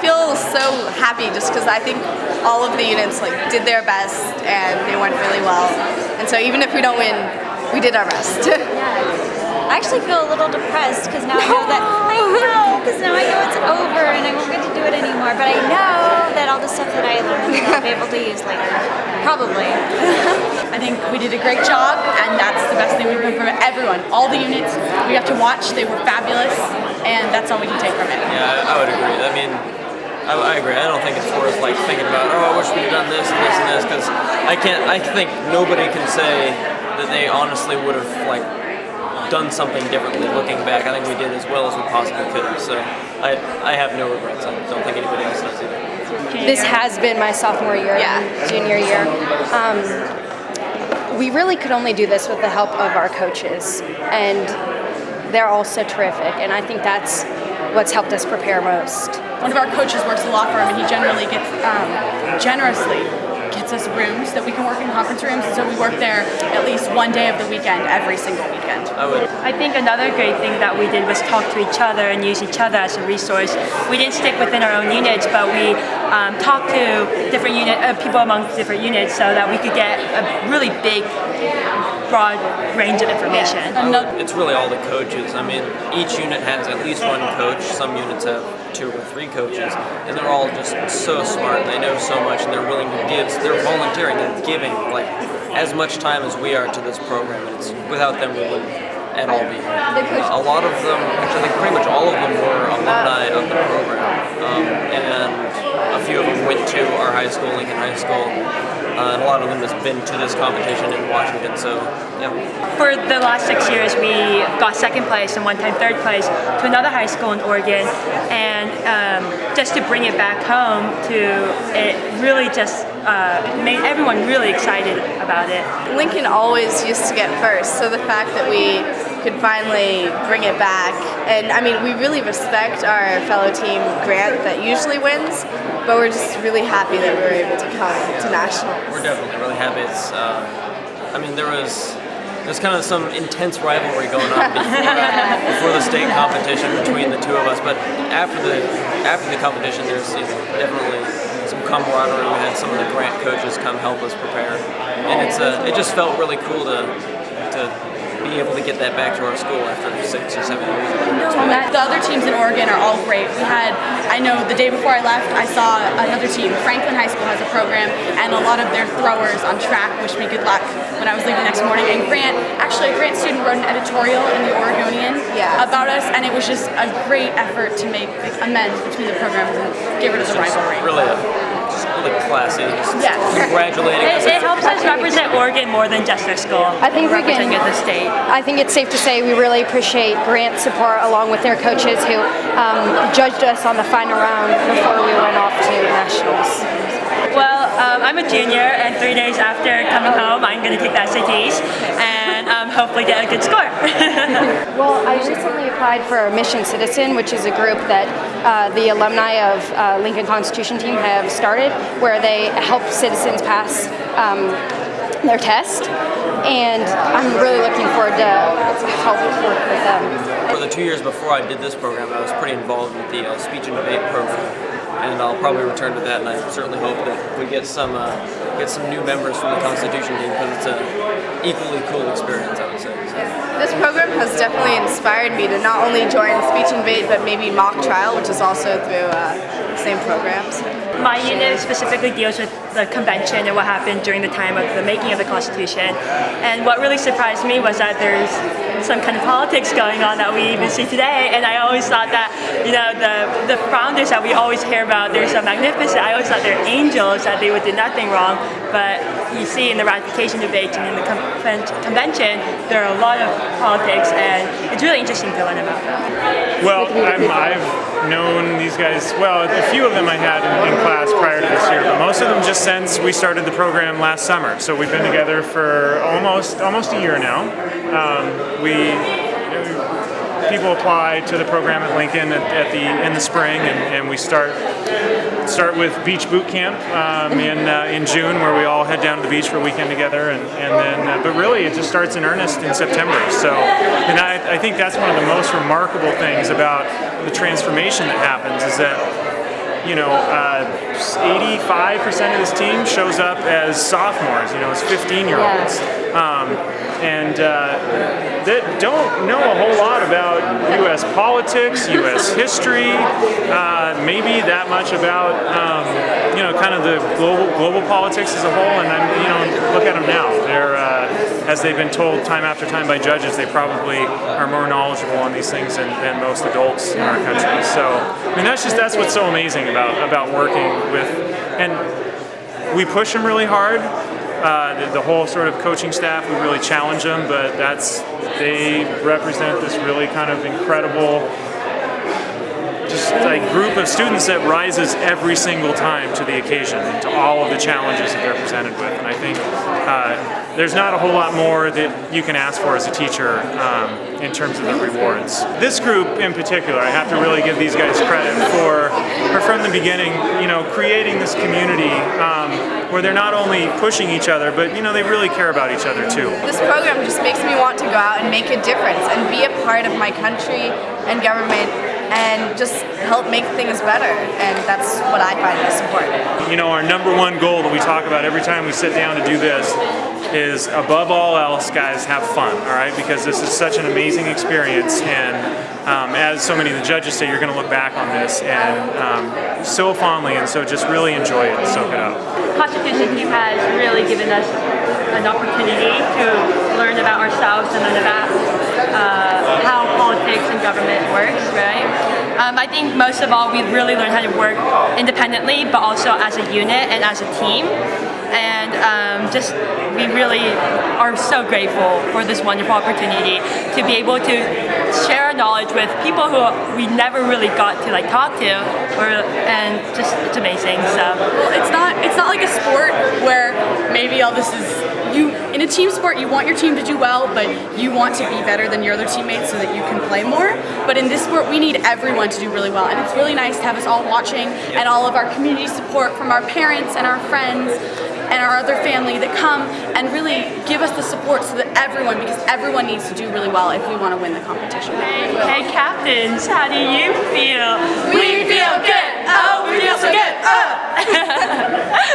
feel so happy just because I think all of the units did their best and they went really well. And so even if we don't win, we did our best. I actually feel a little depressed because now I know it's over and I won't get to do it anymore. But I know that all the stuff that I learned I'll be able to use later. Probably. I think we did a great job, and that's the best thing we've done for everyone. All the units we got to watch, they were fabulous, and that's all we can take from it. Yeah, I would agree. I mean, I agree. I don't think it's worth thinking about, I wish we'd done this and this and this, because I think nobody can say that they honestly would have done something differently looking back. I think we did as well as we possibly could have. So I have no regrets. I don't think anybody else does either. This has been my sophomore year, junior year. We really could only do this with the help of our coaches, and they're all so terrific, and I think that's what's helped us prepare most. One of our coaches works in a law firm, and he generally gets generously gets us rooms that we can work in, conference rooms, and so we work there at least one day of the weekend, every single weekend. I think another great thing that we did was talk to each other and use each other as a resource. We didn't stick within our own units, but we talked to different people among different units so that we could get a really big, broad range of information. It's really all the coaches. I mean, each unit has at least one coach. Some units have 2 or 3 coaches, and they're all just so smart, and they know so much, and they're willing to give. They're volunteering and giving as much time as we are to this program. And without them, we wouldn't at all be here. A lot of them, actually, I think pretty much all of them were alumni of the program, and a few of them went to our high school, Lincoln High School. And a lot of them has been to this competition in Washington, so yeah. For the last 6 years, we got second place and one time third place to another high school in Oregon, and just to bring it back home, it really just made everyone really excited about it. Lincoln always used to get first, so the fact that we could finally bring it back, and I mean, we really respect our fellow team Grant that usually wins, but we're just really happy that we were able to come to nationals. We're definitely really happy. It's, I mean, there's kind of some intense rivalry going on before the state competition between the two of us, but after the competition, there's definitely some camaraderie. We had some of the Grant coaches come help us prepare, and it just felt really cool to be able to get that back to our school after 6 or 7 years. The other teams in Oregon are all great. I know the day before I left, I saw another team. Franklin High School has a program, and a lot of their throwers on track wished me good luck when I was leaving the next morning. And a Grant student wrote an editorial in the Oregonian about us, and it was just a great effort to make amends between the programs and get rid of the rivalry. Really classy. Congratulating us. It helps us represent Oregon more than just our school. I think representing the state. I think it's safe to say we really appreciate Grant's support along with their coaches who judged us on the final round before we went off to nationals. Well, I'm a junior, and 3 days after coming home, I'm going to take the SATs and hopefully get a good score. Well, I recently applied for Mission Citizen, which is a group that the alumni of Lincoln Constitution team have started, where they help citizens pass their test, and I'm really looking forward to help work with them. For the 2 years before I did this program, I was pretty involved with the speech and debate program, and I'll probably return to that, and I certainly hope that we get some new members from the Constitution team, because it's an equally cool experience, I would say. This program has definitely inspired me to not only join speech and debate, but maybe mock trial, which is also through the same programs. My unit specifically deals with the convention and what happened during the time of the making of the Constitution. And what really surprised me was that there's some kind of politics going on that we even see today. And I always thought that, the founders that we always hear about, they're so magnificent. I always thought they're angels, that they would do nothing wrong. But you see in the ratification debates and in the convention, there are a lot of politics, and it's really interesting to learn about that. Well, I've known these guys, well, a few of them I had in class prior to this year, but most of them just since we started the program last summer. So we've been together for almost a year now. People apply to the program at Lincoln in the spring, and we start with beach boot camp in June, where we all head down to the beach for a weekend together, and then but really it just starts in earnest in September. So, and I think that's one of the most remarkable things about the transformation that happens, is that 85% of this team shows up as sophomores, as 15-year-olds. And that don't know a whole lot about U.S. politics, U.S. history, maybe that much about, kind of the global politics as a whole. And look at them now. They're, as they've been told time after time by judges, they probably are more knowledgeable on these things than most adults in our country. So, that's what's so amazing about working with, and we push them really hard. The whole sort of coaching staff, we really challenge them, but they represent this really kind of incredible, just like group of students that rises every single time to the occasion, to all of the challenges that they're presented with. And I think there's not a whole lot more that you can ask for as a teacher in terms of the rewards. This group in particular, I have to really give these guys credit for from the beginning, creating this community where they're not only pushing each other, but they really care about each other too. This program just makes me want to go out and make a difference and be a part of my country and government and just help make things better, and that's what I find most important. Our number one goal that we talk about every time we sit down to do this is, above all else, guys, have fun, all right? Because this is such an amazing experience, and as so many of the judges say, you're going to look back on this and so fondly, and so just really enjoy it and soak it up. Constitution team has really given us an opportunity to learn about ourselves and learn about how politics and government works, right? I think most of all, we've really learned how to work independently, but also as a unit and as a team. And we really are so grateful for this wonderful opportunity to be able to share our knowledge with people who we never really got to talk to, and just it's amazing. So It's not like a sport where maybe all this is in a team sport. You want your team to do well, but you want to be better than your other teammates so that you can play more. But in this sport, we need everyone to do really well, and it's really nice to have us all watching and all of our community support from our parents and our friends and our other family that come and really give us the support so that because everyone needs to do really well if we want to win the competition. hey captains, how do you feel? We feel good! Oh, we feel so good! Oh!